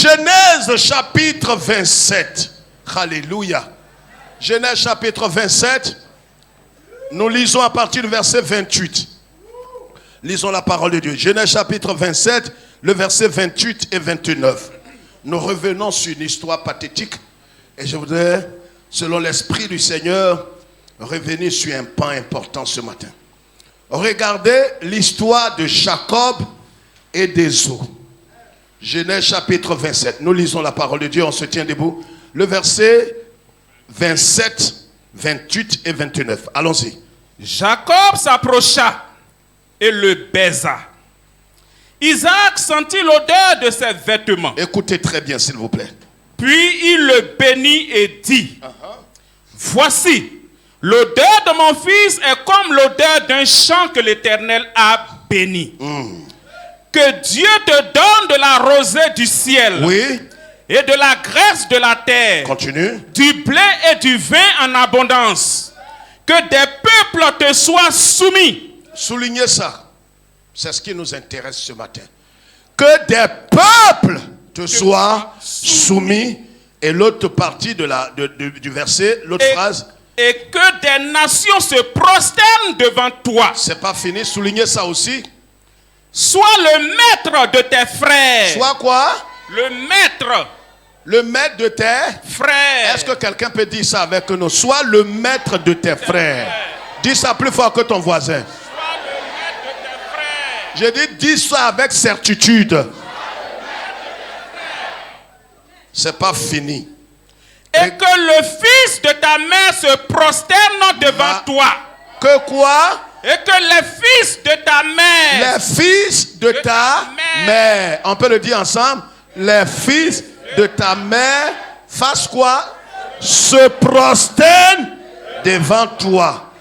Genèse chapitre 27. Alléluia. Genèse chapitre 27. Nous lisons à partir du verset 28. Lisons la parole de Dieu. Genèse chapitre 27, le verset 28 et 29. Nous revenons sur une histoire pathétique. Et je voudrais, selon l'Esprit du Seigneur, revenir sur un pan important ce matin. Regardez l'histoire de Jacob et d'Ésaü. Genèse chapitre 27. Nous lisons la parole de Dieu, on se tient debout. Le verset 27, 28 et 29. Allons-y. Jacob s'approcha et le baisa. Isaac sentit l'odeur de ses vêtements. Écoutez très bien, s'il vous plaît. Puis il le bénit et dit, voici, l'odeur de mon fils est comme l'odeur d'un champ que l'Éternel a béni. Que Dieu te donne de la rosée du ciel. Oui. Et de la graisse de la terre. Continue. Du blé et du vin en abondance. Que des peuples te soient soumis. Soulignez ça. C'est ce qui nous intéresse ce matin. Que des peuples te soient soumis. Et l'autre partie du verset, l'autre phrase. Et que des nations se prosternent devant toi. C'est pas fini. Soulignez ça aussi. Sois le maître de tes frères. Sois quoi? Le maître. Le maître de tes frères. Est-ce que quelqu'un peut dire ça avec nous? Sois le maître de tes frères. Dis ça plus fort que ton voisin. Sois le maître de tes frères. J'ai dit, dis ça avec certitude. C'est pas fini. Et que le fils de ta mère se prosterne devant toi. Que quoi? Et que les fils de ta mère. Les fils de ta mère. On peut le dire ensemble. Les fils de ta mère fassent quoi? Se prosternent devant toi.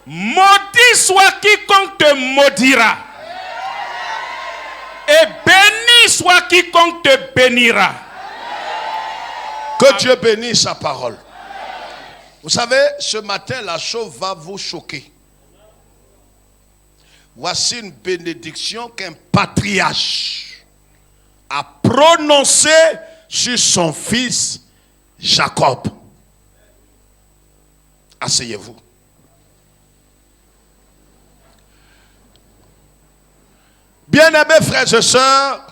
Maudit soit quiconque te maudira. Et béni soit quiconque te bénira. Que Dieu bénisse sa parole. Vous savez, ce matin, la chose va vous choquer. Voici une bénédiction qu'un patriarche a prononcée sur son fils Jacob. Asseyez-vous. Bien-aimés frères et sœurs,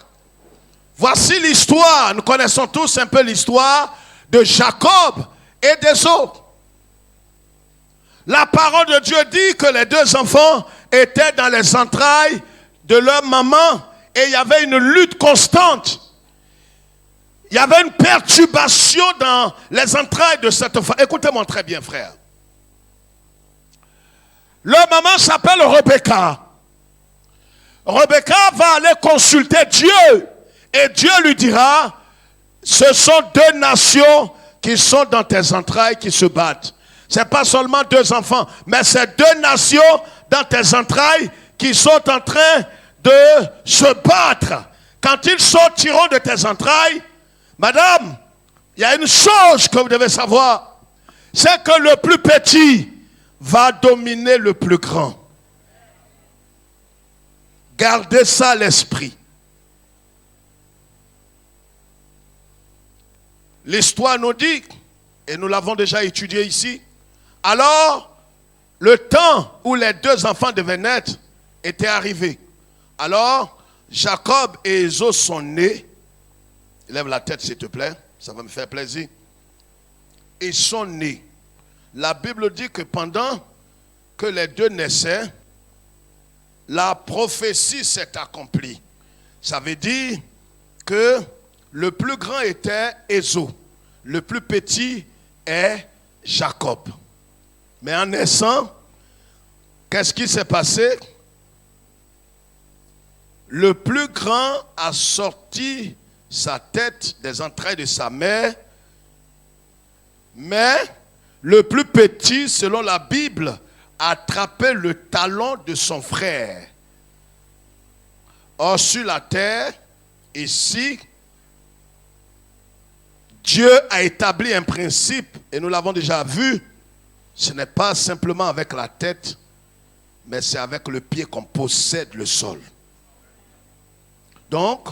voici l'histoire. Nous connaissons tous un peu l'histoire de Jacob et d'Ésaü. La parole de Dieu dit que les deux enfants étaient dans les entrailles de leur maman et il y avait une lutte constante. Il y avait une perturbation dans les entrailles de cette femme. Écoutez-moi très bien, frère. Leur maman s'appelle Rebecca. Rebecca va aller consulter Dieu et Dieu lui dira, ce sont deux nations qui sont dans tes entrailles qui se battent. Ce n'est pas seulement deux enfants, mais c'est deux nations dans tes entrailles qui sont en train de se battre. Quand ils sortiront de tes entrailles, madame, il y a une chose que vous devez savoir, c'est que le plus petit va dominer le plus grand. Gardez ça à l'esprit. L'histoire nous dit, et nous l'avons déjà étudié ici, alors le temps où les deux enfants devaient naître était arrivé. Alors Jacob et Ésaü sont nés. Lève la tête s'il te plaît, ça va me faire plaisir. Ils sont nés. La Bible dit que pendant que les deux naissaient, la prophétie s'est accomplie. Ça veut dire que le plus grand était Ésaü. Le plus petit est Jacob. Mais en naissant, qu'est-ce qui s'est passé? Le plus grand a sorti sa tête des entrailles de sa mère, mais le plus petit, selon la Bible, a attrapé le talon de son frère. Or, sur la terre, ici, Dieu a établi un principe, et nous l'avons déjà vu, ce n'est pas simplement avec la tête, mais c'est avec le pied qu'on possède le sol. Donc,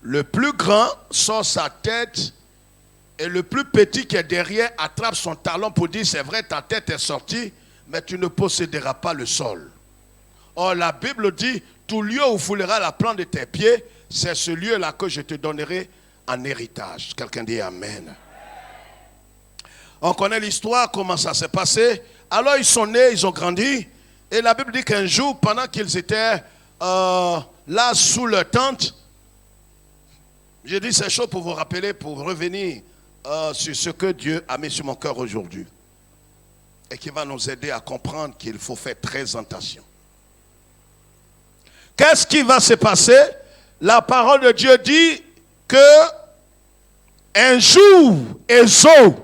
Le plus grand sort sa tête et le plus petit qui est derrière attrape son talon pour dire c'est vrai ta tête est sortie mais tu ne posséderas pas le sol. Or la Bible dit tout lieu où foulera la plante de tes pieds c'est ce lieu-là que je te donnerai en héritage. Quelqu'un dit amen. On connaît l'histoire, comment ça s'est passé. Alors ils sont nés, ils ont grandi. Et la Bible dit qu'un jour, pendant qu'ils étaient là sous leur tente, j'ai dit c'est chaud pour vous rappeler, pour revenir sur ce que Dieu a mis sur mon cœur aujourd'hui. Et qui va nous aider à comprendre qu'il faut faire très attention. Qu'est-ce qui va se passer? La parole de Dieu dit que un jour, Ésaü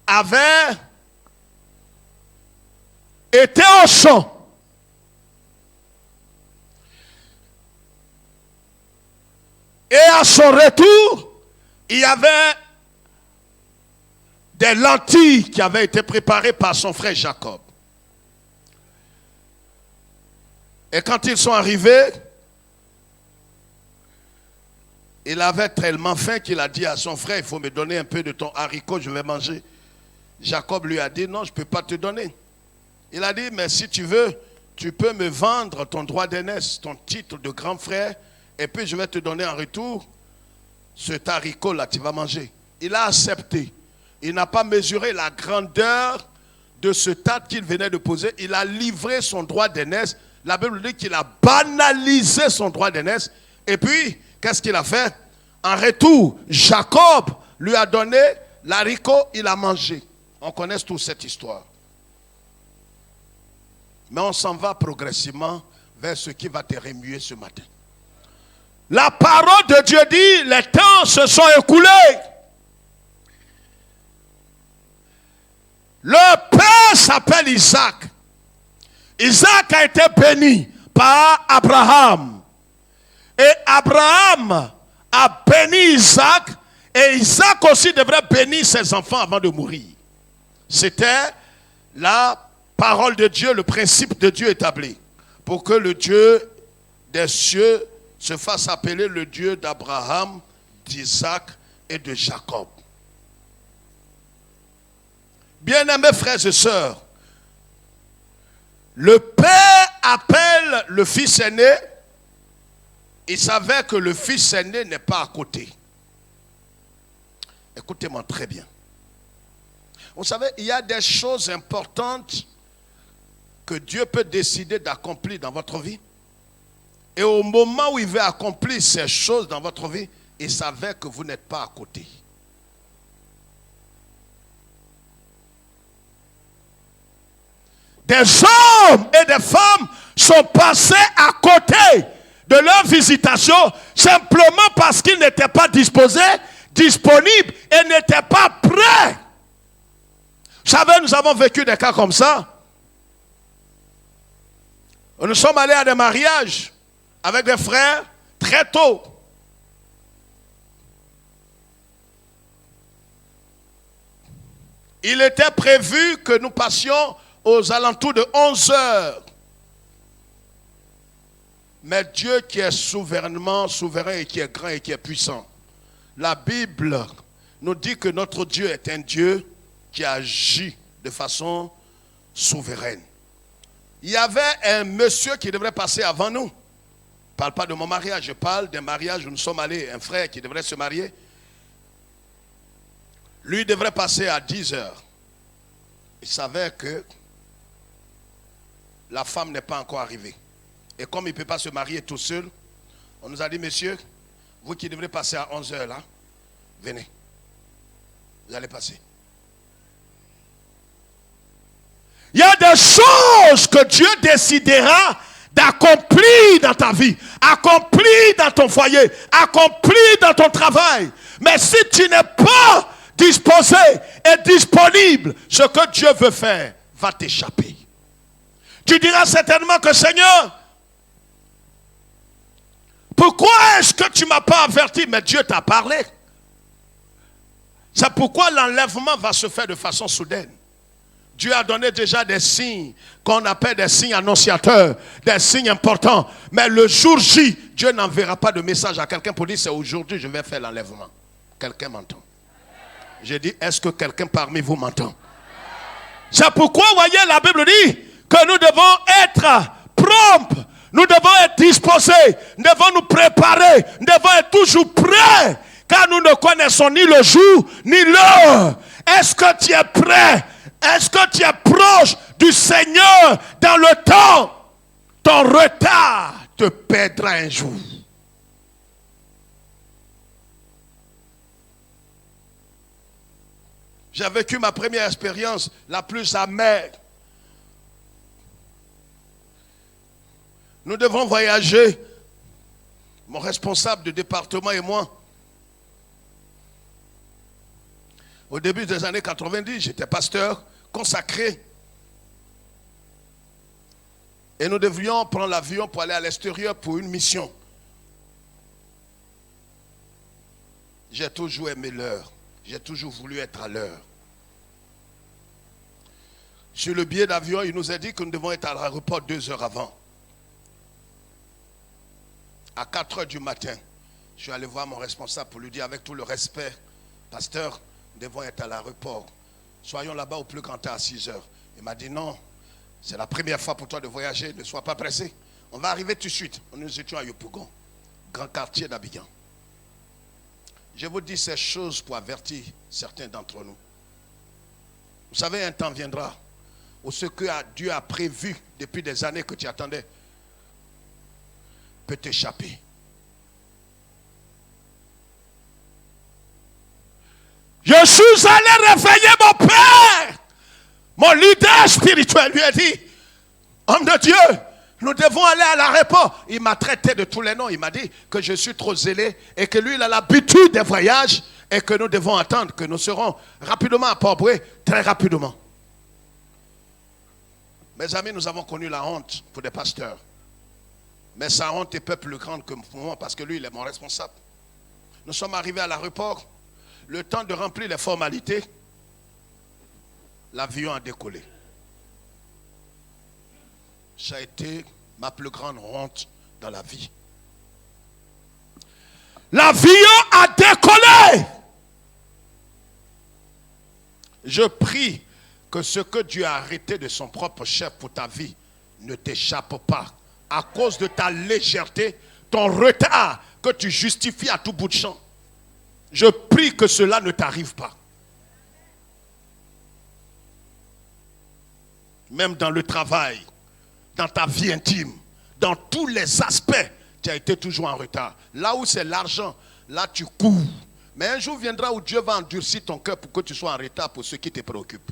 avait été au champ. Et à son retour, il y avait des lentilles qui avaient été préparées par son frère Jacob. Et quand ils sont arrivés, il avait tellement faim qu'il a dit à son frère, il faut me donner un peu de ton haricot, je vais manger. Jacob lui a dit, non, je ne peux pas te donner. Il a dit, mais si tu veux, tu peux me vendre ton droit d'aînesse, ton titre de grand frère, et puis je vais te donner en retour ce haricot-là, tu vas manger. Il a accepté. Il n'a pas mesuré la grandeur de ce tas qu'il venait de poser. Il a livré son droit d'aînesse. La Bible dit qu'il a banalisé son droit d'aînesse. Et puis, qu'est-ce qu'il a fait? En retour, Jacob lui a donné l'haricot, il a mangé. On connaît toute cette histoire. Mais on s'en va progressivement vers ce qui va te remuer ce matin. La parole de Dieu dit, les temps se sont écoulés. Le père s'appelle Isaac. Isaac a été béni par Abraham. Et Abraham a béni Isaac. Et Isaac aussi devrait bénir ses enfants avant de mourir. C'était la parole de Dieu, le principe de Dieu établi. Pour que le Dieu des cieux se fasse appeler le Dieu d'Abraham, d'Isaac et de Jacob. Bien-aimés frères et sœurs, le père appelle le fils aîné. Il savait que le fils aîné n'est pas à côté. Écoutez-moi très bien. Vous savez, il y a des choses importantes que Dieu peut décider d'accomplir dans votre vie. Et au moment où il veut accomplir ces choses dans votre vie, il savait que vous n'êtes pas à côté. Des hommes et des femmes sont passés à côté de leur visitation simplement parce qu'ils n'étaient pas disposés, disponibles et n'étaient pas prêts. Vous savez, nous avons vécu des cas comme ça. Nous sommes allés à des mariages avec des frères très tôt. Il était prévu que nous passions aux alentours de 11 heures. Mais Dieu qui est souverainement souverain et qui est grand et qui est puissant. La Bible nous dit que notre Dieu est un Dieu qui agit de façon souveraine. Il y avait un monsieur qui devrait passer avant nous. Je ne parle pas de mon mariage, je parle d'un mariage où nous sommes allés, un frère qui devrait se marier. Lui devrait passer à 10 heures. Il savait que la femme n'est pas encore arrivée. Et comme il ne peut pas se marier tout seul, on nous a dit, monsieur, vous qui devrez passer à 11 heures là, venez. Vous allez passer. Il y a des choses que Dieu décidera d'accomplir dans ta vie, accomplir dans ton foyer, accomplir dans ton travail. Mais si tu n'es pas disposé et disponible, ce que Dieu veut faire va t'échapper. Tu diras certainement que Seigneur, pourquoi est-ce que tu ne m'as pas averti? Mais Dieu t'a parlé. C'est pourquoi l'enlèvement va se faire de façon soudaine. Dieu a donné déjà des signes qu'on appelle des signes annonciateurs, des signes importants. Mais le jour J, Dieu n'enverra pas de message à quelqu'un pour dire c'est aujourd'hui je vais faire l'enlèvement. Quelqu'un m'entend? J'ai dit, est-ce que quelqu'un parmi vous m'entend? C'est pourquoi, voyez, la Bible dit que nous devons être prompts, nous devons être disposés, nous devons nous préparer, nous devons être toujours prêts, car nous ne connaissons ni le jour, ni l'heure. Est-ce que tu es prêt? Est-ce que tu es proche du Seigneur dans le temps? Ton retard te perdra un jour. J'ai vécu ma première expérience, la plus amère. Nous devons voyager. Mon responsable de département et moi. Au début des années 90, j'étais pasteur consacré. Et nous devions prendre l'avion pour aller à l'extérieur pour une mission. J'ai toujours aimé l'heure. J'ai toujours voulu être à l'heure. Sur le billet d'avion, il nous a dit que nous devons être à l'aéroport 2 heures avant. À 4 heures du matin, je suis allé voir mon responsable pour lui dire avec tout le respect, pasteur, nous devons être à l'aéroport. Soyons là-bas au plus grand temps à 6 heures. Il m'a dit non, c'est la première fois pour toi de voyager, ne sois pas pressé. On va arriver tout de suite. Nous étions à Yopougon, grand quartier d'Abidjan. Je vous dis ces choses pour avertir certains d'entre nous. Vous savez, un temps viendra où ce que Dieu a prévu depuis des années que tu attendais peut t'échapper. Je suis allé réveiller mon père. Mon leader spirituel lui a dit, homme de Dieu, nous devons aller à l'aéroport. Il m'a traité de tous les noms. Il m'a dit que je suis trop zélé et que lui, il a l'habitude des voyages et que nous devons attendre, que nous serons rapidement à Port-Boué, très rapidement. Mes amis, nous avons connu la honte pour des pasteurs. Mais sa honte est peu plus grande que moi parce que lui, il est mon responsable. Nous sommes arrivés à l'aéroport. Le temps de remplir les formalités, l'avion a décollé. Ça a été ma plus grande honte dans la vie. L'avion a décollé. Je prie que ce que Dieu a arrêté de son propre chef pour ta vie ne t'échappe pas. À cause de ta légèreté, ton retard que tu justifies à tout bout de champ. Je prie que cela ne t'arrive pas. Même dans le travail, dans ta vie intime, dans tous les aspects, tu as été toujours en retard. Là où c'est l'argent, là tu cours. Mais un jour viendra où Dieu va endurcir ton cœur pour que tu sois en retard pour ce qui te préoccupe.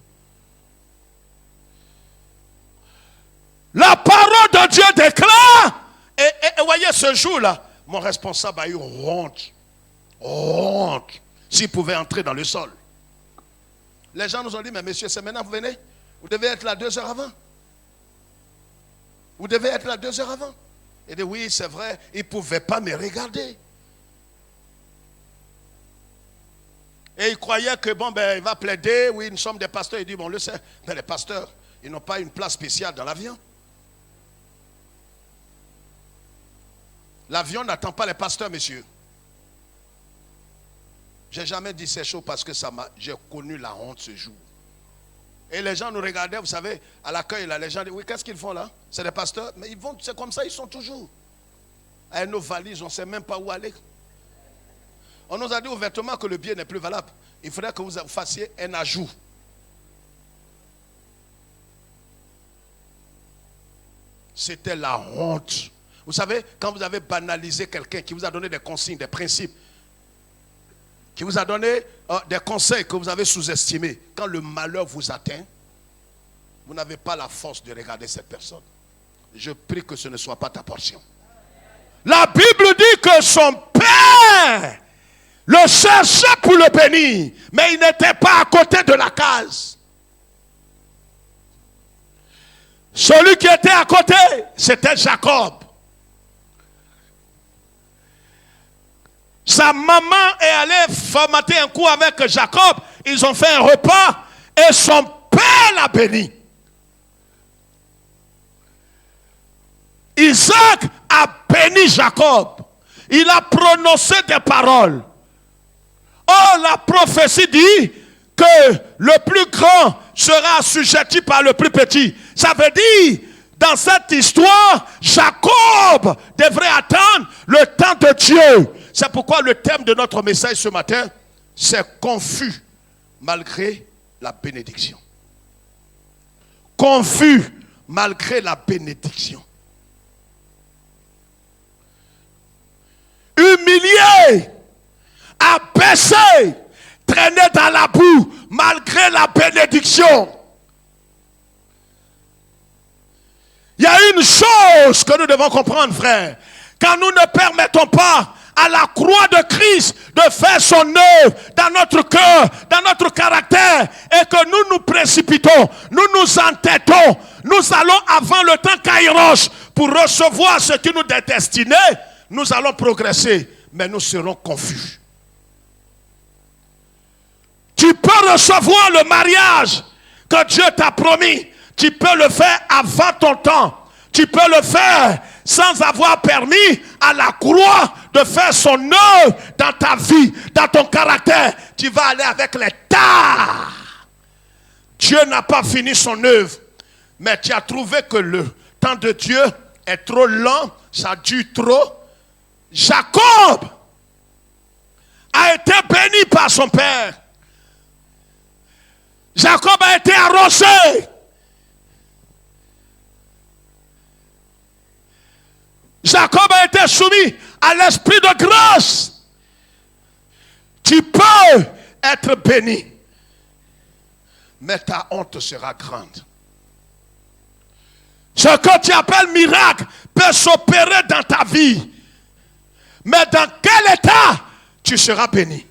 La parole de Dieu déclare. Et voyez ce jour-là, mon responsable a eu honte. Honte. S'il pouvait entrer dans le sol. Les gens nous ont dit, mais monsieur, c'est maintenant que vous venez. Vous devez être là 2 heures avant. Vous devez être là 2 heures avant. Il dit, oui, c'est vrai, il ne pouvait pas me regarder. Et il croyait que, bon, ben, il va plaider, oui, nous sommes des pasteurs. Il dit, bon, on le sait, mais les pasteurs, ils n'ont pas une place spéciale dans l'avion. L'avion n'attend pas les pasteurs, monsieur. Je n'ai jamais dit ces choses parce que j'ai connu la honte ce jour. Et les gens nous regardaient, vous savez, à l'accueil, là, les gens disent, oui, qu'est-ce qu'ils font là? C'est des pasteurs, mais ils vont, c'est comme ça, ils sont toujours. Avec nos valises, on ne sait même pas où aller. On nous a dit ouvertement que le billet n'est plus valable. Il faudrait que vous fassiez un ajout. C'était la honte. Vous savez, quand vous avez banalisé quelqu'un qui vous a donné des consignes, des principes, qui vous a donné des conseils que vous avez sous-estimés, quand le malheur vous atteint, vous n'avez pas la force de regarder cette personne. Je prie que ce ne soit pas ta portion. La Bible dit que son père le cherchait pour le bénir, mais il n'était pas à côté de la case. Celui qui était à côté, c'était Jacob. Sa maman est allée formater un coup avec Jacob. Ils ont fait un repas et son père l'a béni. Isaac a béni Jacob. Il a prononcé des paroles. Oh, la prophétie dit que le plus grand sera assujetti par le plus petit. Ça veut dire, dans cette histoire, Jacob devrait attendre le temps de Dieu. C'est pourquoi le thème de notre message ce matin, c'est confus malgré la bénédiction. Confus malgré la bénédiction. Humilié, abaissé, traîné dans la boue malgré la bénédiction. Il y a une chose que nous devons comprendre, frère. Quand nous ne permettons pas à la croix de Christ de faire son œuvre dans notre cœur, dans notre caractère, et que nous nous précipitons, nous nous entêtons, nous allons avant le temps Kairos pour recevoir ce qui nous est destiné, nous allons progresser, mais nous serons confus. Tu peux recevoir le mariage que Dieu t'a promis. Tu peux le faire avant ton temps. Tu peux le faire sans avoir permis à la croix de faire son œuvre dans ta vie, dans ton caractère. Tu vas aller avec les tares. Dieu n'a pas fini son œuvre. Mais tu as trouvé que le temps de Dieu est trop lent. Ça dure trop. Jacob a été béni par son père. Jacob a été arrosé. Jacob a été soumis à l'esprit de grâce. Tu peux être béni, mais ta honte sera grande. Ce que tu appelles miracle peut s'opérer dans ta vie. Mais dans quel état tu seras béni?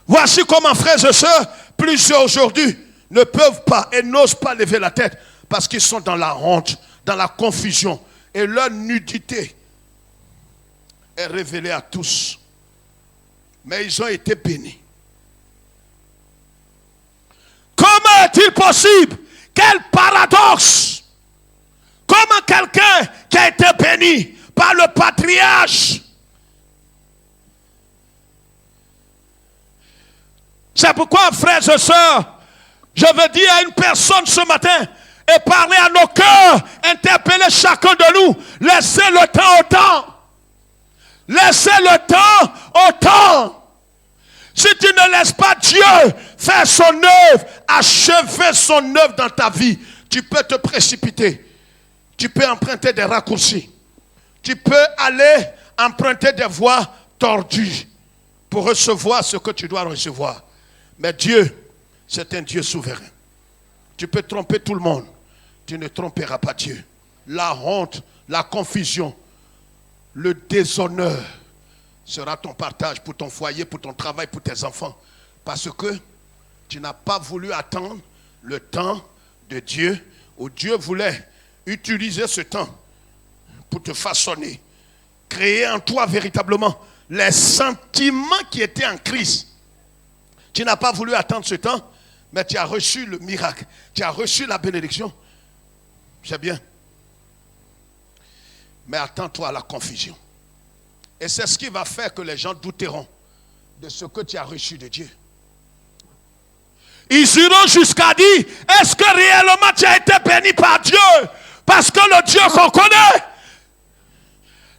Voici comment, frères et sœurs, plusieurs aujourd'hui ne peuvent pas et n'osent pas lever la tête parce qu'ils sont dans la honte, dans la confusion. Et leur nudité est révélée à tous. Mais ils ont été bénis. Comment est-il possible? Quel paradoxe! Comment quelqu'un qui a été béni par le patriarche, c'est pourquoi, frères et sœurs, je veux dire à une personne ce matin et parler à nos cœurs, interpeller chacun de nous, laissez le temps au temps. Laissez le temps au temps. Si tu ne laisses pas Dieu faire son œuvre, achever son œuvre dans ta vie, tu peux te précipiter. Tu peux emprunter des raccourcis. Tu peux aller emprunter des voies tordues pour recevoir ce que tu dois recevoir. Mais Dieu, c'est un Dieu souverain. Tu peux tromper tout le monde. Tu ne tromperas pas Dieu. La honte, la confusion, le déshonneur sera ton partage pour ton foyer, pour ton travail, pour tes enfants. Parce que tu n'as pas voulu attendre le temps de Dieu, où Dieu voulait utiliser ce temps pour te façonner, créer en toi véritablement les sentiments qui étaient en Christ. Tu n'as pas voulu attendre ce temps, mais tu as reçu le miracle, tu as reçu la bénédiction. C'est bien. Mais attends-toi à la confusion. Et c'est ce qui va faire que les gens douteront de ce que tu as reçu de Dieu. Ils iront jusqu'à dire, est-ce que réellement tu as été béni par Dieu? Parce que le Dieu qu'on connaît,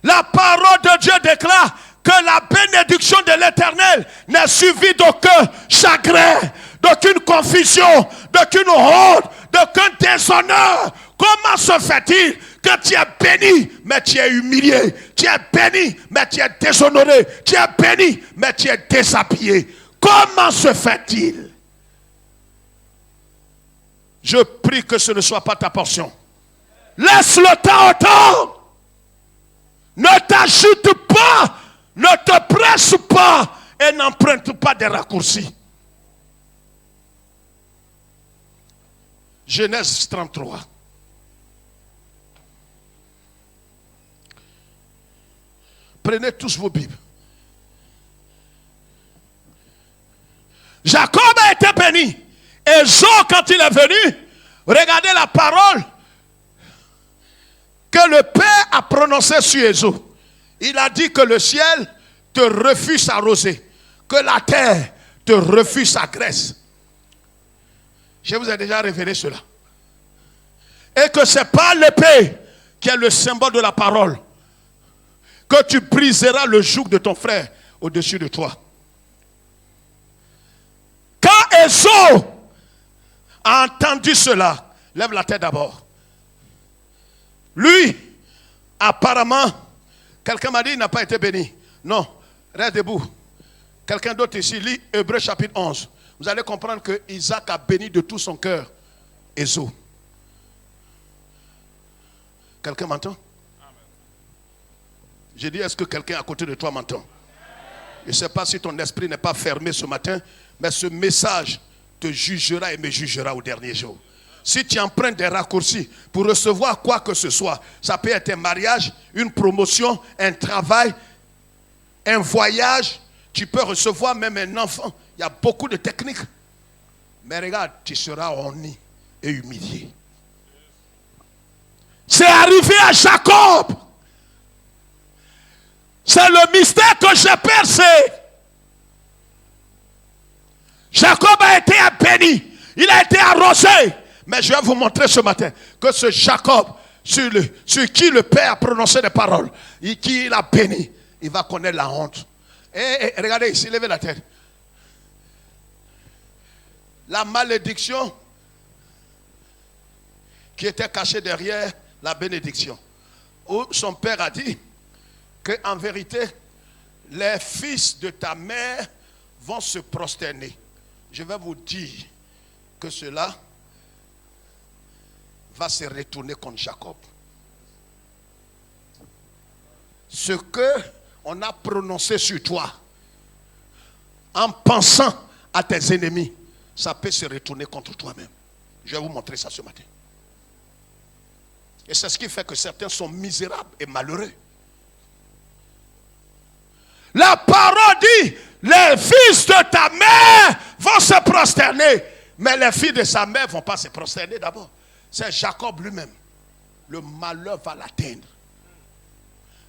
la parole de Dieu déclare que la bénédiction de l'Éternel n'est suivie d'aucun chagrin, d'aucune confusion, d'aucune honte, d'aucun déshonneur. Comment se fait-il que tu es béni, mais tu es humilié? Tu es béni, mais tu es déshonoré. Tu es béni, mais tu es déshabillé. Comment se fait-il? Je prie que ce ne soit pas ta portion. Laisse le temps au temps. Ne t'ajoute pas, ne te presse pas et n'emprunte pas des raccourcis. Genèse 33. Prenez tous vos Bibles. Jacob a été béni. Et Ésaü, quand il est venu, regardez la parole que le Père a prononcée sur Ésaü. Il a dit que le ciel te refuse sa rosée, que la terre te refuse sa graisse. Je vous ai déjà révélé cela. Et que ce n'est pas l'épée qui est le symbole de la parole, que tu briseras le joug de ton frère au-dessus de toi. Quand Ésaü a entendu cela, lève la tête d'abord. Lui, apparemment, quelqu'un m'a dit il n'a pas été béni. Non, reste debout. Quelqu'un d'autre ici lit Hébreux chapitre 11. Vous allez comprendre que Isaac a béni de tout son cœur Ésaü. Quelqu'un m'entend? J'ai dit, est-ce que quelqu'un à côté de toi m'entend? Je ne sais pas si ton esprit n'est pas fermé ce matin, mais ce message te jugera et me jugera au dernier jour. Si tu empruntes des raccourcis pour recevoir quoi que ce soit, ça peut être un mariage, une promotion, un travail, un voyage, tu peux recevoir même un enfant. Il y a beaucoup de techniques. Mais regarde, tu seras honni et humilié. C'est arrivé à Jacob. C'est le mystère que j'ai percé. Jacob a été béni. Il a été arrosé. Mais je vais vous montrer ce matin que ce Jacob, sur qui le Père a prononcé des paroles, et qui il a béni, il va connaître la honte. Et regardez ici, levez la tête. La malédiction qui était cachée derrière la bénédiction. Où son père a dit qu'en vérité, les fils de ta mère vont se prosterner. Je vais vous dire que cela va se retourner contre Jacob. Ce que on a prononcé sur toi, en pensant à tes ennemis, ça peut se retourner contre toi-même. Je vais vous montrer ça ce matin. Et c'est ce qui fait que certains sont misérables et malheureux. La parole dit, les fils de ta mère vont se prosterner. Mais les filles de sa mère ne vont pas se prosterner d'abord. C'est Jacob lui-même. Le malheur va l'atteindre.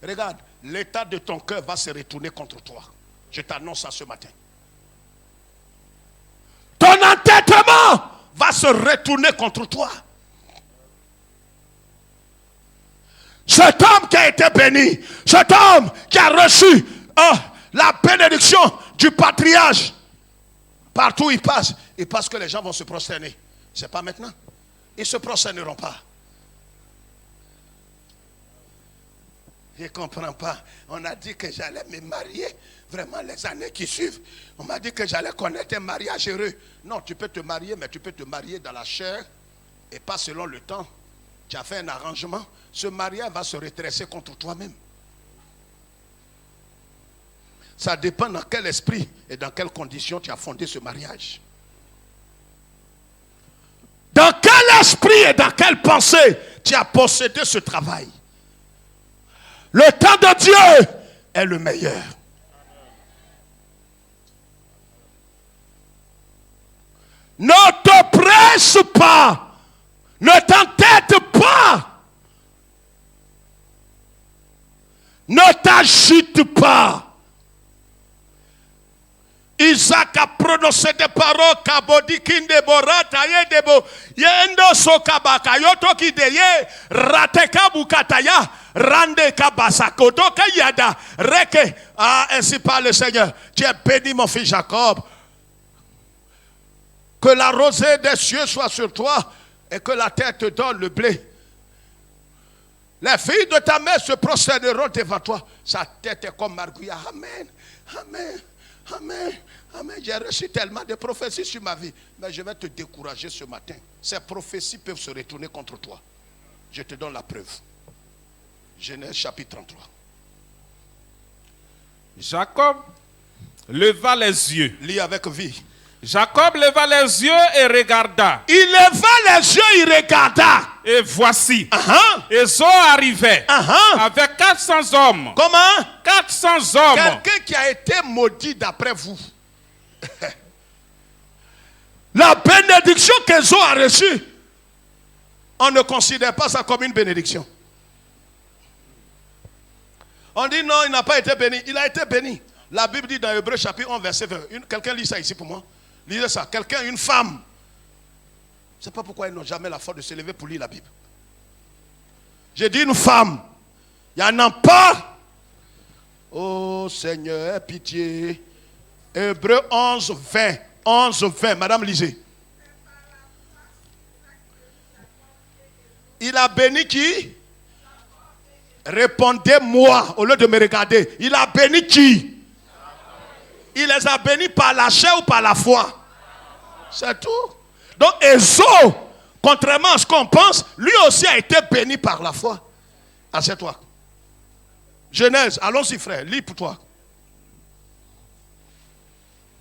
Regarde, l'état de ton cœur va se retourner contre toi. Je t'annonce ça ce matin. Ton entêtement va se retourner contre toi. Cet homme qui a été béni, cet homme qui a reçu la bénédiction du patriarche, partout où il passe que les gens vont se prosterner. Ce n'est pas maintenant. Ils ne se prosterneront pas. Je ne comprends pas. On a dit que j'allais me marier. Vraiment, les années qui suivent, on m'a dit que j'allais connaître un mariage heureux. Non, tu peux te marier, mais tu peux te marier dans la chair et pas selon le temps. Tu as fait un arrangement. Ce mariage va se redresser contre toi-même. Ça dépend dans quel esprit et dans quelles conditions tu as fondé ce mariage. Dans quel esprit et dans quelle pensée tu as possédé ce travail. Le temps de Dieu est le meilleur. Ne te presse pas. Ne t'entête pas. Ne t'agite pas. Isaac a prononcé des paroles kabodi kinde borata yedebo yendo sokabaka yotoki deye rateka bukataya rande kabasa kotoka yada reke. Ainsi parle le Seigneur. Tu es béni mon fils Jacob. Que la rosée des cieux soit sur toi et que la terre te donne le blé. Les filles de ta mère se prosterneront devant toi. Sa tête est comme marguerite. Amen. Amen. Amen. Amen. J'ai reçu tellement de prophéties sur ma vie. Mais je vais te décourager ce matin. Ces prophéties peuvent se retourner contre toi. Je te donne la preuve. Genèse chapitre 33. Jacob leva les yeux. Lis avec vie. Jacob leva les yeux et regarda. Il leva les yeux, il regarda. Et voici, Ésaü arrivait avec 400 hommes. Comment? 400 hommes. Quelqu'un qui a été maudit d'après vous. La bénédiction qu'Ezo a reçue, on ne considère pas ça comme une bénédiction. On dit non, il n'a pas été béni. Il a été béni. La Bible dit dans Hébreux chapitre 11, verset 20. Quelqu'un lit ça ici pour moi. Lisez ça. Quelqu'un, une femme. Je ne sais pas pourquoi ils n'ont jamais la force de se lever pour lire la Bible. J'ai dit une femme. Il y en a pas. Oh Seigneur, aie pitié. Hébreux 11, 20. 11, 20. Madame, lisez. Il a béni qui? Répondez-moi au lieu de me regarder. Il a béni qui? Il les a bénis par la chair ou par la foi? C'est tout. Donc Ezo, contrairement à ce qu'on pense, lui aussi a été béni par la foi. Assieds-toi. Genèse, allons-y frère, lis pour toi.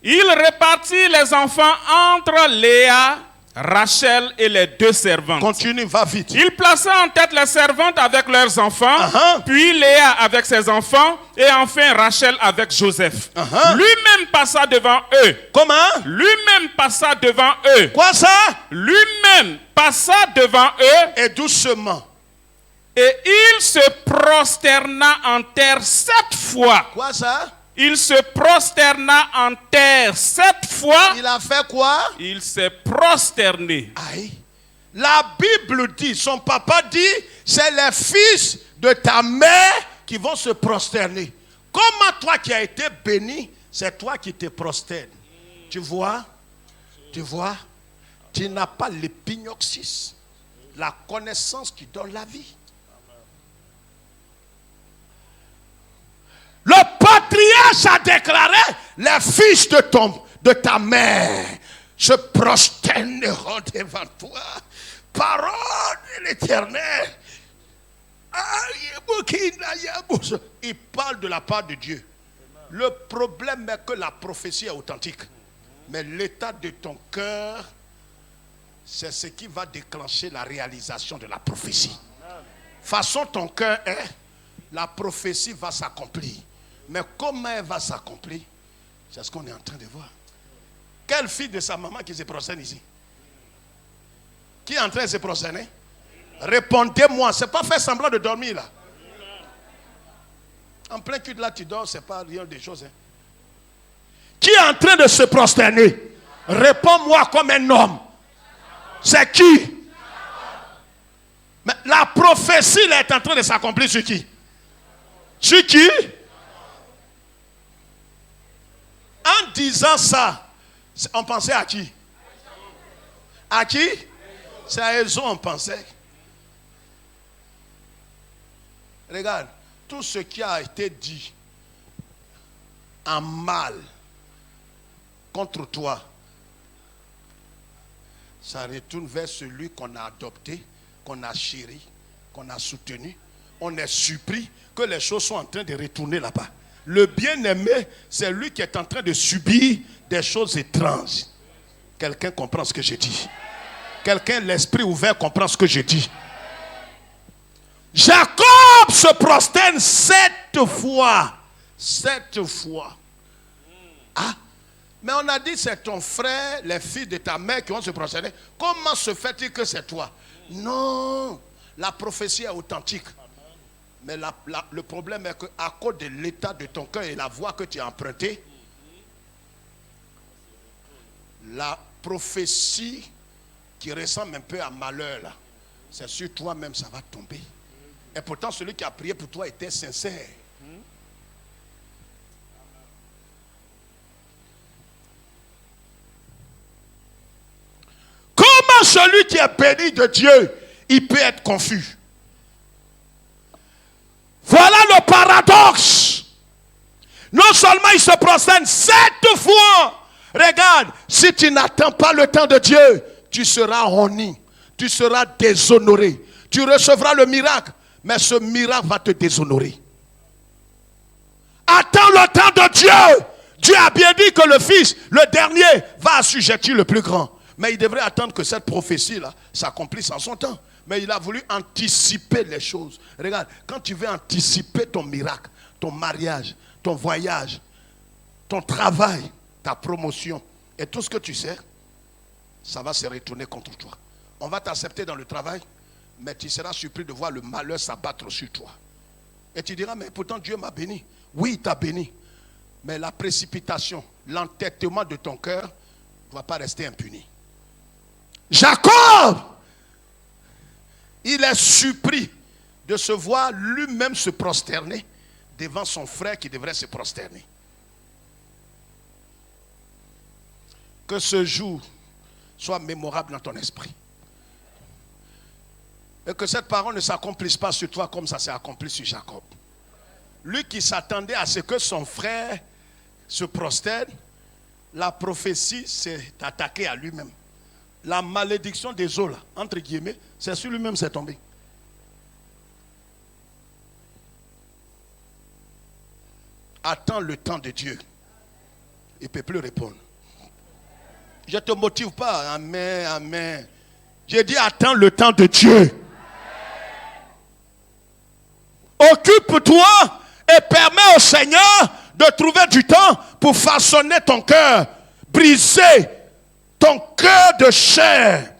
Il répartit les enfants entre Léa, Rachel et les deux servantes. Continue, va vite. Il plaça en tête les servantes avec leurs enfants, puis Léa avec ses enfants, et enfin Rachel avec Joseph. Lui-même passa devant eux. Comment? Lui-même passa devant eux. Quoi ça? Lui-même passa devant eux. Et doucement. Et il se prosterna en terre 7 fois. Quoi ça? Il se prosterna en terre 7 fois. Il a fait quoi? Il s'est prosterné. Aïe. La Bible dit, son papa dit, c'est les fils de ta mère qui vont se prosterner. Comment toi qui as été béni, c'est toi qui te prosternes. Tu vois? Tu vois? Tu n'as pas l'épignoxis, la connaissance qui donne la vie. Le patriarche a déclaré, les fils de ta mère se prosterneront devant toi. Parole de l'Éternel. Il parle de la part de Dieu. Le problème est que la prophétie est authentique. Mais l'état de ton cœur, c'est ce qui va déclencher la réalisation de la prophétie. Façon ton cœur est, la prophétie va s'accomplir. Mais comment elle va s'accomplir? C'est ce qu'on est en train de voir. Quelle fille de sa maman qui se prosterne ici? Qui est en train de se prosterner? Répondez-moi. C'est pas faire semblant de dormir là. En plein cul de là tu dors, c'est pas rien des choses. Hein. Qui est en train de se prosterner? Réponds-moi comme un homme. C'est qui? Mais la prophétie là, est en train de s'accomplir sur qui? Sur qui? En disant ça, on pensait à qui? À qui? C'est à Ezo on pensait. Regarde, tout ce qui a été dit en mal contre toi, ça retourne vers celui qu'on a adopté, qu'on a chéri, qu'on a soutenu. On est surpris que les choses sont en train de retourner là-bas. Le bien-aimé, c'est lui qui est en train de subir des choses étranges. Quelqu'un comprend ce que je dis? Quelqu'un, l'esprit ouvert, comprend ce que je dis? Jacob se prosterne 7 fois. 7 fois. Ah, mais on a dit c'est ton frère, les filles de ta mère qui vont se prosterner. Comment se fait-il que c'est toi? Non, la prophétie est authentique. Mais le problème est qu'à cause de l'état de ton cœur et la voie que tu as empruntée, la prophétie qui ressemble un peu à malheur, là, c'est sur toi-même ça va tomber. Et pourtant celui qui a prié pour toi était sincère. Comment celui qui est béni de Dieu, il peut être confus? Voilà le paradoxe. Non seulement il se prosterne 7 fois. Regarde, si tu n'attends pas le temps de Dieu, tu seras honni, tu seras déshonoré. Tu recevras le miracle, mais ce miracle va te déshonorer. Attends le temps de Dieu. Dieu a bien dit que le fils, le dernier, va assujettir le plus grand. Mais il devrait attendre que cette prophétie-là s'accomplisse en son temps. Mais il a voulu anticiper les choses. Regarde, quand tu veux anticiper ton miracle, ton mariage, ton voyage, ton travail, ta promotion et tout ce que tu sais, ça va se retourner contre toi. On va t'accepter dans le travail, mais tu seras surpris de voir le malheur s'abattre sur toi. Et tu diras, mais pourtant Dieu m'a béni. Oui, il t'a béni. Mais la précipitation, l'entêtement de ton cœur ne doit pas rester impuni. Jacob, il est surpris de se voir lui-même se prosterner devant son frère qui devrait se prosterner. Que ce jour soit mémorable dans ton esprit. Et que cette parole ne s'accomplisse pas sur toi comme ça s'est accompli sur Jacob. Lui qui s'attendait à ce que son frère se prosterne, la prophétie s'est attaquée à lui-même. La malédiction des eaux, là, entre guillemets, c'est sur lui-même c'est tombé. Attends le temps de Dieu. Il ne peut plus répondre. Je ne te motive pas. Amen, amen. J'ai dit attends le temps de Dieu. Occupe-toi et permets au Seigneur de trouver du temps pour façonner ton cœur, briser ton cœur de chair,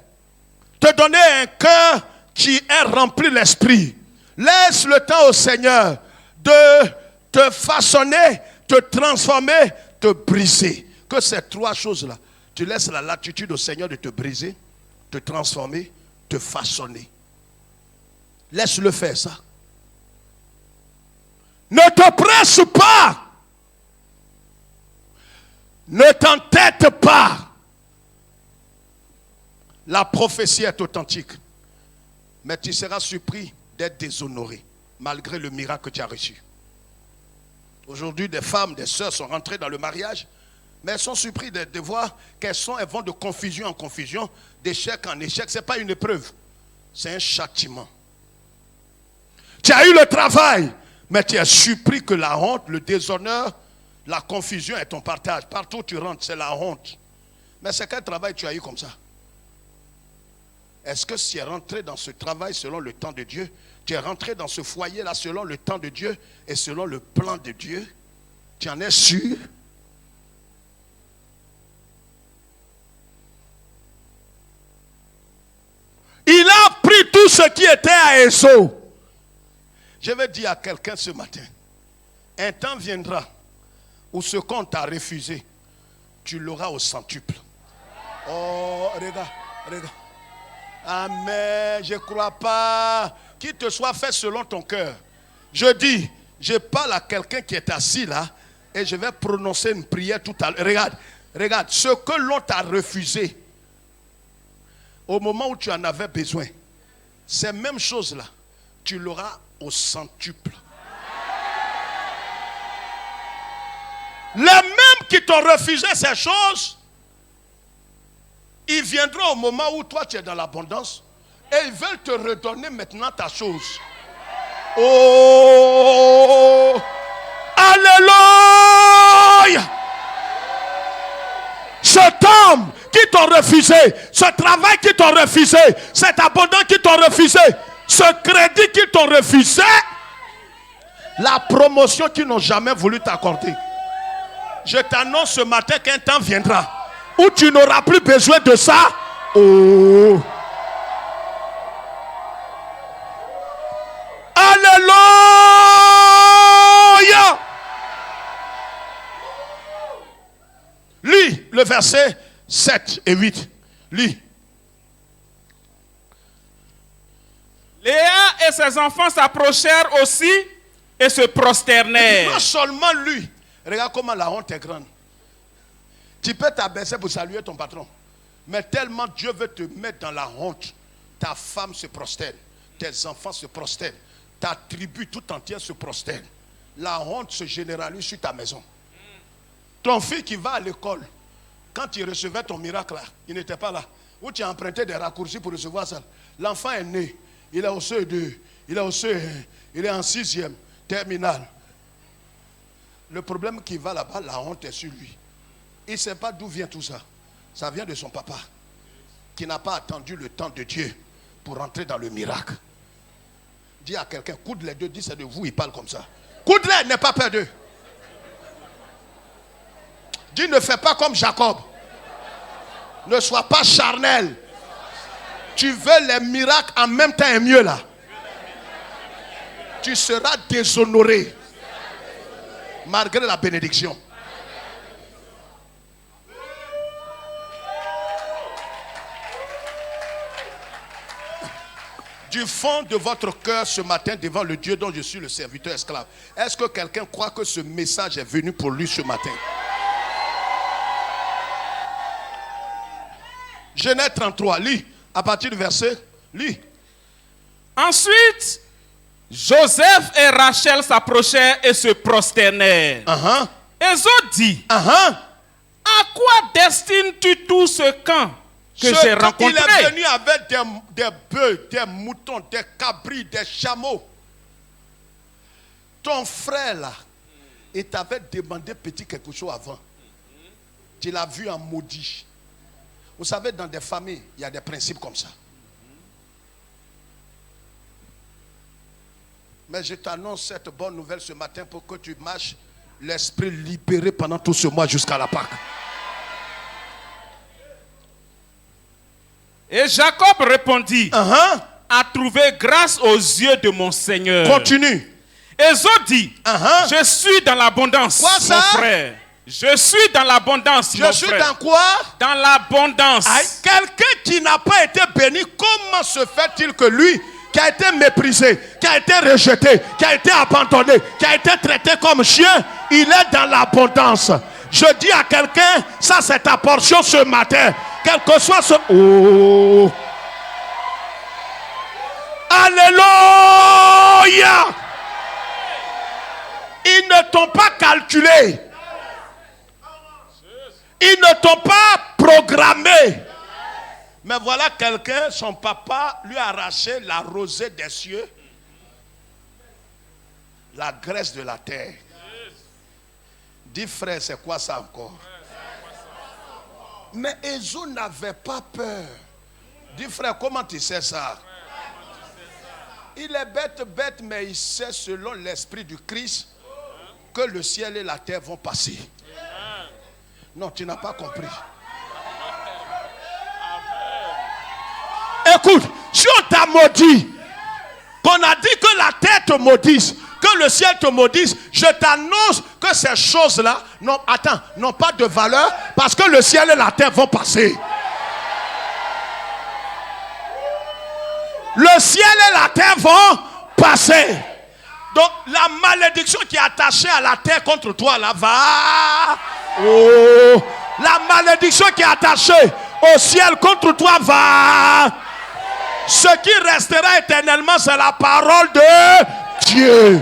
te donner un cœur qui est rempli l'esprit. Laisse le temps au Seigneur de te façonner, te transformer, te briser. Que ces trois choses-là, tu laisses la latitude au Seigneur de te briser, te transformer, te façonner. Laisse-le faire ça. Ne te presse pas. Ne t'entête pas. La prophétie est authentique. Mais tu seras surpris d'être déshonoré malgré le miracle que tu as reçu. Aujourd'hui, des femmes, des sœurs sont rentrées dans le mariage, mais elles sont surprises de voir qu'elles vont de confusion en confusion, d'échec en échec. Ce n'est pas une épreuve, c'est un châtiment. Tu as eu le travail, mais tu es surpris que la honte, le déshonneur, la confusion est ton partage. Partout où tu rentres, c'est la honte. Mais c'est quel travail tu as eu comme ça? Est-ce que tu es rentré dans ce travail selon le temps de Dieu? Tu es rentré dans ce foyer-là selon le temps de Dieu et selon le plan de Dieu? Tu en es sûr? Il a pris tout ce qui était à Ésaü. Je vais dire à quelqu'un ce matin, un temps viendra où ce qu'on t'a refusé, tu l'auras au centuple. Oh, regarde. Amen, je ne crois pas. Qu'il te soit fait selon ton cœur. Je dis, je parle à quelqu'un qui est assis là et je vais prononcer une prière tout à l'heure. Regarde, ce que l'on t'a refusé au moment où tu en avais besoin, ces mêmes choses-là, tu l'auras au centuple. Les mêmes qui t'ont refusé ces choses, ils viendront au moment où toi tu es dans l'abondance et ils veulent te redonner maintenant ta chose. Oh! Alléluia! Cet homme qui t'ont refusé, ce travail qui t'ont refusé, cet abondance qui t'ont refusé, ce crédit qui t'ont refusé, la promotion qu'ils n'ont jamais voulu t'accorder. Je t'annonce ce matin qu'un temps viendra où tu n'auras plus besoin de ça. Oh! Alléluia! Lis le verset 7 et 8. Lis. Léa et ses enfants s'approchèrent aussi et se prosternèrent. Non seulement lui. Regarde comment la honte est grande. Tu peux t'abaisser pour saluer ton patron. Mais tellement Dieu veut te mettre dans la honte. Ta femme se prosterne. Tes enfants se prosternent. Ta tribu tout entière se prosterne. La honte se généralise sur ta maison. Ton fils qui va à l'école, quand il recevait ton miracle là, il n'était pas là. Où tu as emprunté des raccourcis pour recevoir ça. L'enfant est né. Il est au CE2. Il est au CE1. Il est en 6e terminale. Le problème qui va là-bas, la honte est sur lui. Il ne sait pas d'où vient tout ça. Ça vient de son papa, qui n'a pas attendu le temps de Dieu pour rentrer dans le miracle. Dis à quelqu'un, coude les deux, dis c'est de vous, il parle comme ça. Coude-les, n'aie pas peur d'eux. Dis ne fais pas comme Jacob. Ne sois pas charnel. Tu veux les miracles en même temps et mieux là. Tu seras déshonoré malgré la bénédiction. Du fond de votre cœur ce matin devant le Dieu dont je suis le serviteur esclave. Est-ce que quelqu'un croit que ce message est venu pour lui ce matin? Genèse 33, lis à partir du verset, lis. Ensuite, Joseph et Rachel s'approchèrent et se prosternèrent. Ésaü dit, à quoi destines-tu tout ce camp que j'ai rencontré? Il est venu avec des bœufs, des moutons, des cabris, des chameaux. Ton frère là, il t'avait demandé petit quelque chose avant. Tu l'as vu en maudit. Vous savez, dans des familles, il y a des principes comme ça. Mais je t'annonce cette bonne nouvelle ce matin pour que tu marches l'esprit libéré pendant tout ce mois jusqu'à la Pâque. Et Jacob répondit, a trouvé grâce aux yeux de mon Seigneur. Continue. Ésaü dit, je suis dans l'abondance, quoi, ça? mon frère. Je suis dans l'abondance, mon frère. Je suis dans quoi? Dans l'abondance. Quelqu'un qui n'a pas été béni, comment se fait-il que lui, qui a été méprisé, qui a été rejeté, qui a été abandonné, qui a été traité comme chien, il est dans l'abondance? Je dis à quelqu'un, ça c'est ta portion ce matin. Quel que soit ce... Oh! Alléluia! Ils ne t'ont pas calculé. Ils ne t'ont pas programmé. Mais voilà quelqu'un, son papa lui a arraché la rosée des cieux, la graisse de la terre. Dis frère, c'est quoi ça encore? Mais Ésaü n'avait pas peur. Dis frère, comment tu sais ça? Il est bête, mais il sait selon l'esprit du Christ que le ciel et la terre vont passer. Non, tu n'as pas compris. Écoute, si on t'a maudit, qu'on a dit que la terre te maudisse, que le ciel te maudisse, je t'annonce que ces choses-là n'ont pas de valeur parce que le ciel et la terre vont passer. Le ciel et la terre vont passer. Donc la malédiction qui est attachée à la terre contre toi là va. Oh, la malédiction qui est attachée au ciel contre toi va. Ce qui restera éternellement, c'est la parole de Dieu.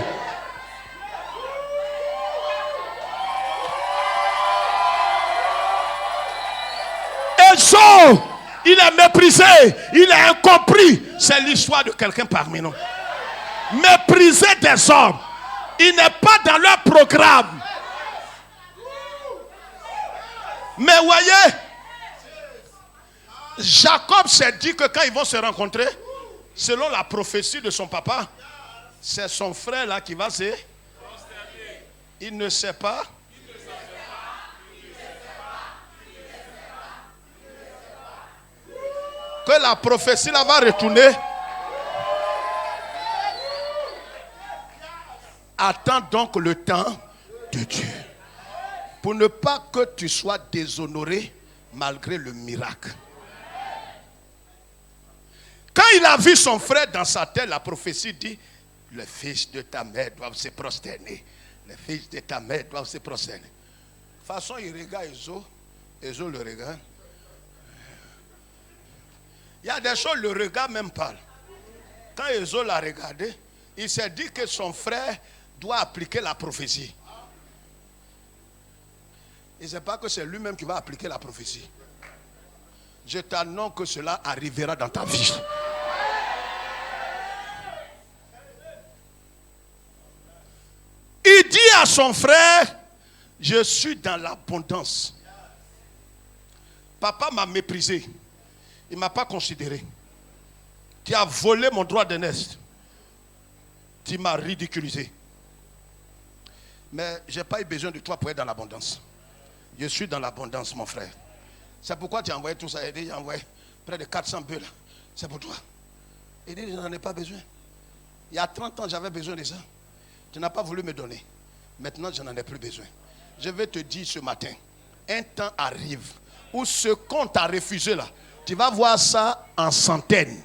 Ésaü, il est méprisé, il est incompris. C'est l'histoire de quelqu'un parmi nous. Méprisé des hommes. Il n'est pas dans leur programme. Mais voyez, Jacob s'est dit que quand ils vont se rencontrer, selon la prophétie de son papa, c'est son frère là qui va se... Il ne sait pas. Que la prophétie là va retourner. Attends donc le temps de Dieu. Pour ne pas que tu sois déshonoré malgré le miracle. Quand il a vu son frère dans sa tête, la prophétie dit, les fils de ta mère doivent se prosterner. Les fils de ta mère doivent se prosterner. De toute façon, il regarde Ésaü le regarde. Il y a des choses, le regard même parle. Quand Ésaü l'a regardé, il s'est dit que son frère doit appliquer la prophétie. Il ne sait pas que c'est lui-même qui va appliquer la prophétie. Je t'annonce que cela arrivera dans ta vie. Il dit à son frère, je suis dans l'abondance. Papa m'a méprisé. Il ne m'a pas considéré. Tu as volé mon droit d'aînesse. Tu m'as ridiculisé. Mais je n'ai pas eu besoin de toi pour être dans l'abondance. Je suis dans l'abondance, mon frère. C'est pourquoi tu as envoyé tout ça. Il dit, j'ai envoyé près de 400 bœufs là. C'est pour toi. Il dit, je n'en ai pas besoin. Il y a 30 ans, j'avais besoin de ça. Tu n'as pas voulu me donner. Maintenant, je n'en ai plus besoin. Je vais te dire ce matin, un temps arrive où ce qu'on t'a refusé là, tu vas voir ça en centaines.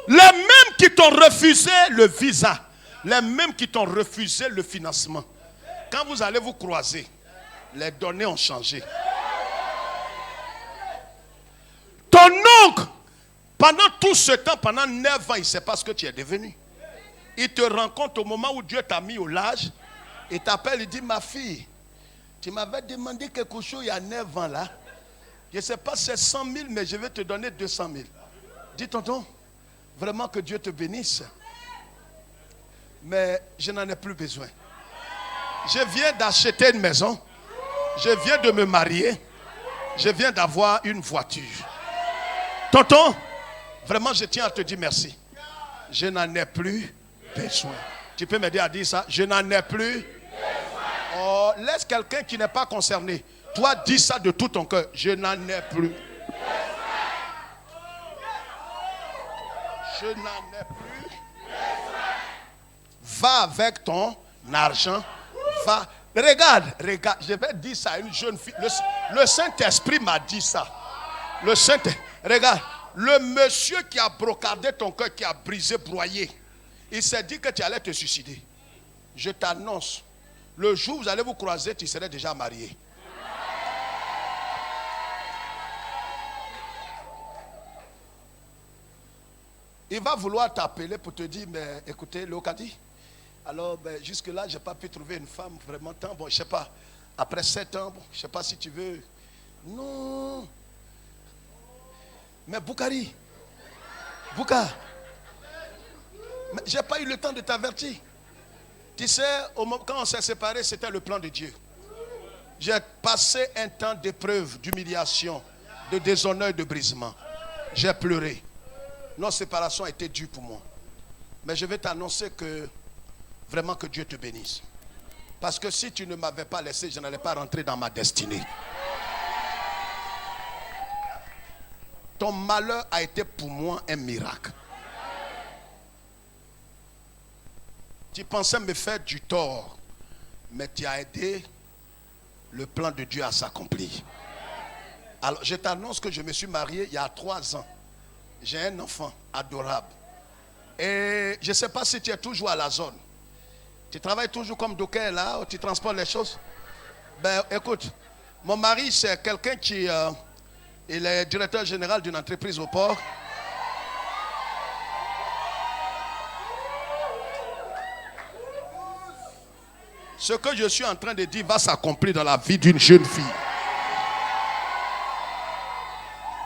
Les mêmes qui t'ont refusé le visa, les mêmes qui t'ont refusé le financement. Quand vous allez vous croiser, les données ont changé. Ton oncle, pendant tout ce temps, pendant 9 ans, il ne sait pas ce que tu es devenu. Il te rencontre au moment où Dieu t'a mis au large. Il t'appelle, il dit, ma fille, tu m'avais demandé quelque chose il y a 9 ans là. Je ne sais pas si c'est 100 000, mais je vais te donner 200 000. Dis tonton, vraiment que Dieu te bénisse. Mais je n'en ai plus besoin. Je viens d'acheter une maison. Je viens de me marier. Je viens d'avoir une voiture. Tonton, vraiment je tiens à te dire merci. Je n'en ai plus besoin. Tu peux m'aider à dire ça? Je n'en ai plus besoin. Oh, laisse quelqu'un qui n'est pas concerné. Toi, dis ça de tout ton cœur. Je n'en ai plus besoin. Je n'en ai plus besoin. Va avec ton argent. Va. Regarde, je vais dire ça à une jeune fille. Le Saint-Esprit m'a dit ça. Regarde, le monsieur qui a brocardé ton cœur, qui a brisé, broyé, il s'est dit que tu allais te suicider. Je t'annonce, le jour où vous allez vous croiser, tu serais déjà marié. Il va vouloir t'appeler pour te dire, mais écoutez, Léocadie, alors jusque-là, je n'ai pas pu trouver une femme vraiment tant. Bon, je ne sais pas, après 7 ans, bon, je ne sais pas si tu veux. Non. Mais Boukari, je n'ai pas eu le temps de t'avertir. Tu sais, quand on s'est séparés, c'était le plan de Dieu. J'ai passé un temps d'épreuve, d'humiliation, de déshonneur, de brisement. J'ai pleuré. Notre séparation a été dure pour moi. Mais je vais t'annoncer que vraiment que Dieu te bénisse. Parce que si tu ne m'avais pas laissé, je n'allais pas rentrer dans ma destinée. Ton malheur a été pour moi un miracle. Tu pensais me faire du tort, mais tu as aidé le plan de Dieu à s'accomplir. Alors, je t'annonce que je me suis marié il y a 3 ans. J'ai un enfant adorable. Et je ne sais pas si tu es toujours à la zone. Tu travailles toujours comme docker là, où tu transportes les choses. Ben, écoute, mon mari, c'est quelqu'un qui... il est directeur général d'une entreprise au port. Ce que je suis en train de dire va s'accomplir dans la vie d'une jeune fille.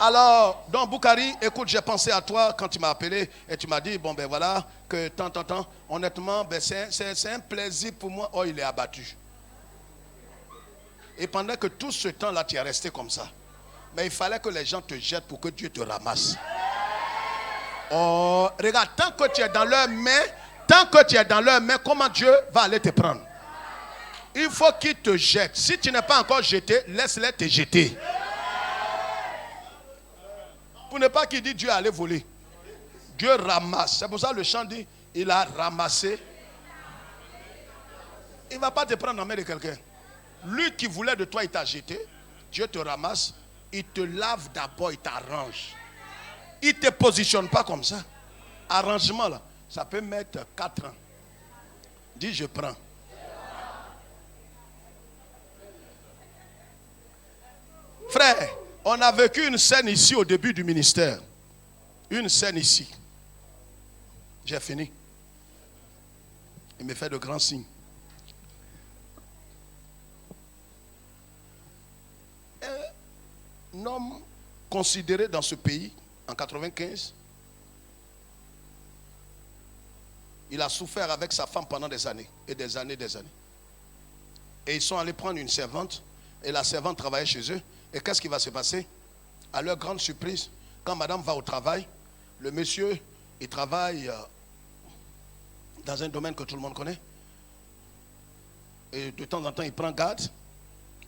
Alors, donc Boukari, écoute, j'ai pensé à toi quand tu m'as appelé et tu m'as dit, bon ben voilà, que tant, honnêtement, ben, c'est un plaisir pour moi. Oh, il est abattu. Et pendant que tout ce temps-là, tu es resté comme ça. Mais il fallait que les gens te jettent pour que Dieu te ramasse. Oh, regarde, tant que tu es dans leurs mains, comment Dieu va aller te prendre? Il faut qu'ils te jettent. Si tu n'es pas encore jeté, laisse-les te jeter. Pour ne pas qu'il dise Dieu allait voler. Dieu ramasse. C'est pour ça que le chant dit, il a ramassé. Il ne va pas te prendre en main de quelqu'un. Lui qui voulait de toi, il t'a jeté. Dieu te ramasse. Il te lave d'abord, il t'arrange. Il ne te positionne pas comme ça. Arrangement là, ça peut mettre 4 ans. Dis je prends. Frère, on a vécu une scène ici au début du ministère. Une scène ici. J'ai fini. Il me fait de grands signes. Un homme considéré dans ce pays, en 95, il a souffert avec sa femme pendant des années, et des années, des années. Et ils sont allés prendre une servante, et la servante travaillait chez eux. Et qu'est-ce qui va se passer? À leur grande surprise, quand madame va au travail, le monsieur, il travaille dans un domaine que tout le monde connaît. Et de temps en temps, il prend garde.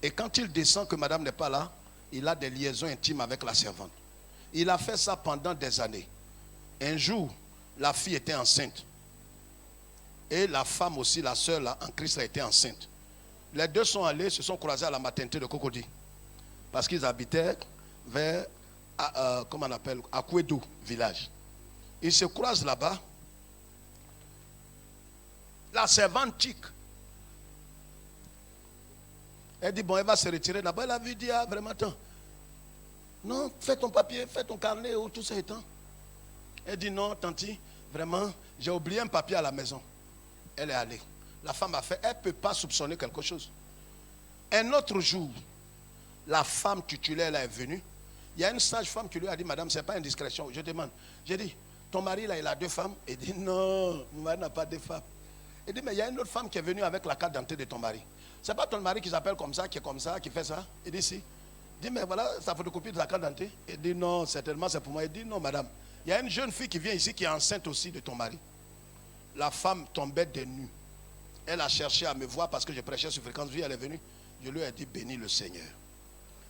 Et quand il descend que madame n'est pas là, il a des liaisons intimes avec la servante. Il a fait ça pendant des années. Un jour, la fille était enceinte. Et la femme aussi, la sœur là, en Christ, a été enceinte. Les deux sont allés, se sont croisés à la maternité de Cocody. Parce qu'ils habitaient vers, comment on appelle, Akouedou, village. Ils se croisent là-bas. La servante tique. Elle dit, bon, elle va se retirer là-bas. Elle a vu, dit, ah, vraiment, attends. Non, fais ton papier, fais ton carnet, ou tout ça étant. Elle dit, non, tanti, vraiment, j'ai oublié un papier à la maison. Elle est allée. La femme a fait, elle ne peut pas soupçonner quelque chose. Un autre jour, la femme titulaire là est venue. Il y a une sage-femme qui lui a dit, madame, ce n'est pas indiscrétion. Je demande. J'ai dit, ton mari là, il a 2 femmes. Il dit, non, mon mari n'a pas 2 femmes. Il dit, mais il y a une autre femme qui est venue avec la carte d'identité de ton mari. Ce n'est pas ton mari qui s'appelle comme ça, qui est comme ça, qui fait ça. Il dit, si. Il dit, mais voilà, ça photocopie de la carte d'identité. Il dit, non, certainement c'est pour moi. Il dit, non, madame. Il y a une jeune fille qui vient ici qui est enceinte aussi de ton mari. La femme tombait des nues. Elle a cherché à me voir parce que je prêchais sur Fréquence Vie. Elle est venue. Je lui ai dit, bénis le Seigneur.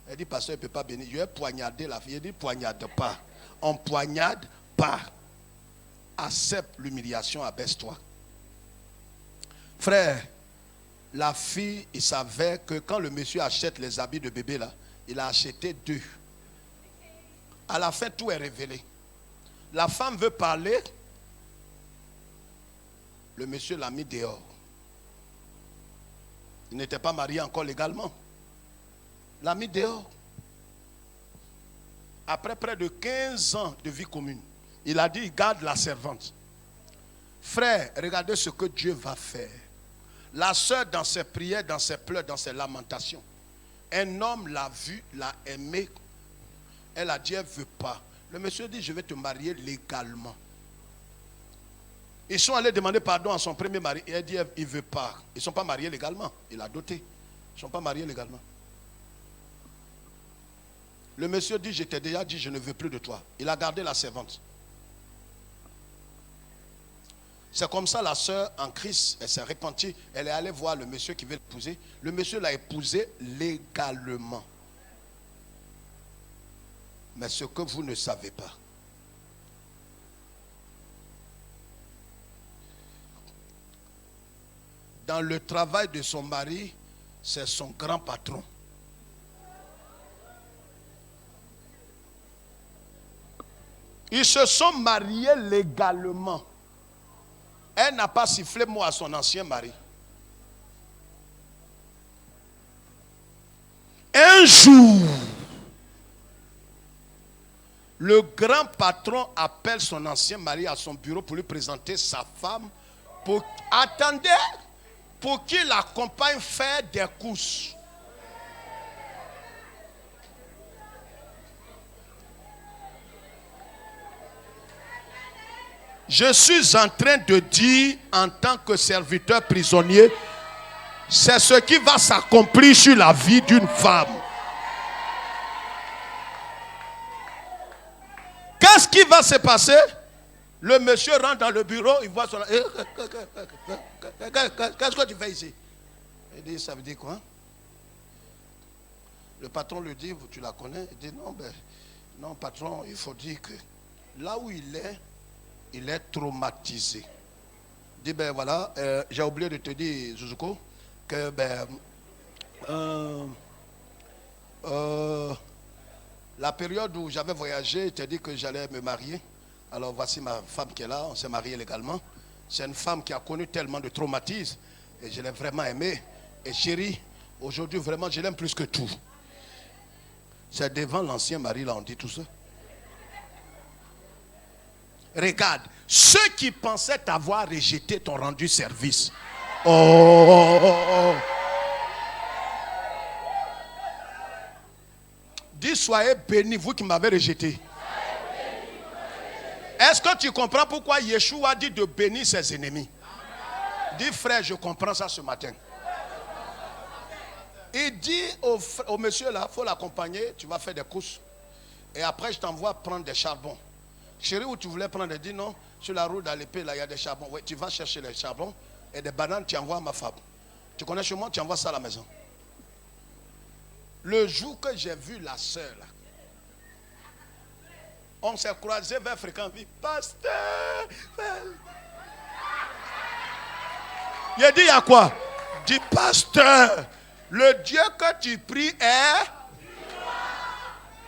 Elle dit, pasteur, il ne peut pas bénir. Je lui ai poignardé la fille. Elle dit, poignarde pas. On poignarde pas. Accepte l'humiliation, abaisse-toi. Frère, la fille, il savait que quand le monsieur achète les habits de bébé là, il a acheté 2. À la fin, tout est révélé. La femme veut parler. Le monsieur l'a mis dehors. Il n'était pas marié encore légalement. L'a mis dehors. Après près de 15 ans de vie commune, il a dit, garde la servante. Frère, regardez ce que Dieu va faire. La sœur, dans ses prières, dans ses pleurs, dans ses lamentations, un homme l'a vu, l'a aimé. Elle a dit, elle ne veut pas. Le monsieur dit, je vais te marier légalement. Ils sont allés demander pardon à son premier mari. Et elle dit, il ne veut pas. Ils ne sont pas mariés légalement. Il a doté. Ils ne sont pas mariés légalement. Le monsieur dit, je t'ai déjà dit, je ne veux plus de toi. Il a gardé la servante. C'est comme ça la sœur en Christ, elle s'est repentie. Elle est allée voir le monsieur qui veut l'épouser. Le monsieur l'a épousée légalement. Mais ce que vous ne savez pas, dans le travail de son mari, c'est son grand patron. Ils se sont mariés légalement. Elle n'a pas sifflé mot à son ancien mari. Un jour, le grand patron appelle son ancien mari à son bureau pour lui présenter sa femme. Attendez, pour qu'il l'accompagne faire des courses. Je suis en train de dire, en tant que serviteur prisonnier, c'est ce qui va s'accomplir sur la vie d'une femme. Qu'est-ce qui va se passer? Le monsieur rentre dans le bureau, il voit son... Qu'est-ce que tu fais ici? Il dit, ça veut dire quoi? Le patron lui dit, tu la connais? Il dit, non, non patron, il faut dire que là où il est traumatisé. Il dit, ben voilà, j'ai oublié de te dire, Zuzuko, que la période où j'avais voyagé, il t'a dit que j'allais me marier. Alors voici ma femme qui est là, on s'est marié légalement. C'est une femme qui a connu tellement de traumatismes et je l'ai vraiment aimée. Et chérie, aujourd'hui vraiment je l'aime plus que tout. C'est devant l'ancien mari là, on dit tout ça. Regarde, ceux qui pensaient t'avoir rejeté t'ont rendu service. Oh. Dis, soyez bénis, vous qui m'avez rejeté. Est-ce que tu comprends pourquoi Yeshua dit de bénir ses ennemis? Dis, frère, je comprends ça ce matin. Il dit au monsieur là, il faut l'accompagner, tu vas faire des courses. Et après, je t'envoie prendre des charbons. Chérie, où tu voulais prendre, elle dit non, sur la route à l'épée, là, il y a des charbons. Oui, tu vas chercher les charbons et des bananes, tu envoies à ma femme. Tu connais chez moi, tu envoies ça à la maison. Le jour que j'ai vu la sœur là, on s'est croisés vers Fréquent Vie. Pasteur. Il a dit, il y a quoi? Il dit, pasteur, le Dieu que tu pries est...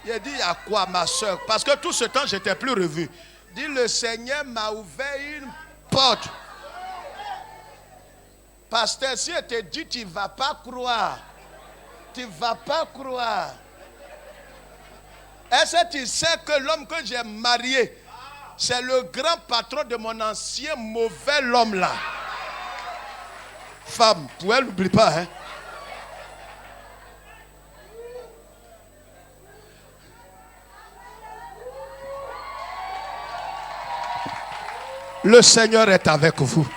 Il a dit, il y a quoi, ma soeur? Parce que tout ce temps, je n'étais plus revu. Il dit, le Seigneur m'a ouvert une porte. Pasteur, si elle te dit, tu ne vas pas croire. Tu ne vas pas croire. Est-ce que tu sais que l'homme que j'ai marié, c'est le grand patron de mon ancien mauvais homme là? Femme, tu elle n'oublie pas, hein? Le Seigneur est avec vous.